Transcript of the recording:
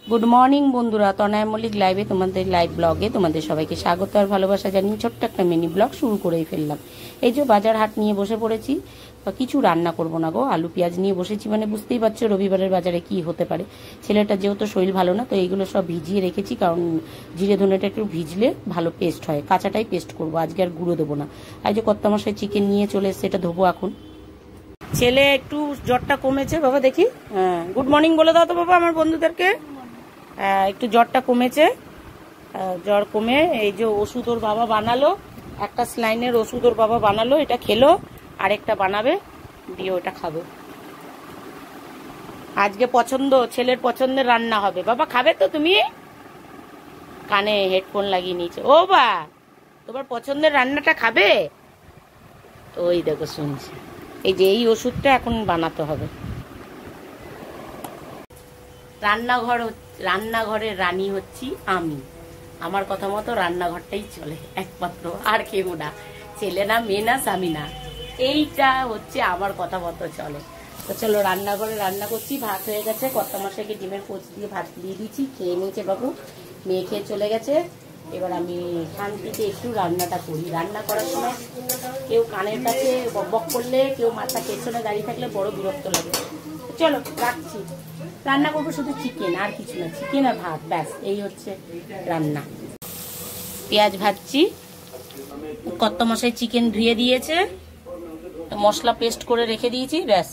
Good morning বন্ধুরা, তনয়া মল্লিক লাইভে তোমাদের লাইভ ব্লগে তোমাদের সবাইকে স্বাগত আর ভালোবাসা জানিয়ে ছোট্ট একটা মিনি ব্লগ শুরু করেই ফেললাম। এই যে বাজার হাট নিয়ে বসে পড়েছি, কিছু রান্না করব না গো, আলু পেঁয়াজ নিয়ে বসেছি। মানে বুঝতেই পারছো রবিবারের বাজারে কি হতে পারে। ছেলেটা যেহেতু শরীর ভালো না, তো এইগুলো সব ভিজিয়ে রেখেছি, কারণ জিরে ধনেটা একটু ভিজলে ভালো পেস্ট হয়। কাঁচাটাই পেস্ট করবো, আজকে আর গুঁড়ো দেবো না। আর যে কর্তামশাই চিকেন নিয়ে চলে এসছে, এটা ধোবো এখন। ছেলে একটু জ্বরটা কমেছে বাবা, দেখি। হ্যাঁ, গুড মর্নিং বলে দাও তো বাবা আমার বন্ধুদেরকে। একটু জ্বরটা কমেছে, জ্বর কমে এই যে ওষুধ ওর বাবা বানালো, একটা স্লাইনের ওষুধ ওর বাবা বানালো, এটা খেলো, আরেকটা বানাবে, দিয়ে ওটা খাবে। আজকে ছেলের পছন্দের রান্না হবে। বাবা খাবে তো তুমি? কানে হেডফোন লাগিয়ে নিয়েছে। ও বা, তোমার পছন্দের রান্নাটা খাবে? ওই দেখো শুনছি। এই যে এই ওষুধটা এখন বানাতে হবে। রান্নাঘরের রানী হচ্ছি আমি। আমার কথা মতো রান্নাঘরটাই চলে একমাত্র, আর কেউ না। ছেলে না, মেয়ে না, স্বামী না, এইটা হচ্ছে আমার কথা মতো চলে। তো চলো রান্নাঘরে রান্না করছি। ভাত হয়ে গেছে, কর্তামশাইকে ডিমের পোচ দিয়ে ভাত দিয়ে দিচ্ছি, খেয়ে নিয়েছে বাবু, মেয়ে খেয়ে চলে গেছে। এবার আমি শান্তিতে একটু রান্নাটা করি। রান্না করার সময় কেউ কানের কাছে বকবক করলে, কেউ মাথা পেছনে দাঁড়িয়ে থাকলে বড় বিরক্ত লাগে। চলো রাখছি। রান্না করবো শুধু চিকেন, আর কিছু না, চিকেন আর ভাত, ব্যাস এই হচ্ছে রান্না। পেঁয়াজ ভাজছি, কর্তামশাই চিকেন ধুয়ে দিয়েছে, মশলা পেস্ট করে রেখে দিয়েছি, ব্যাস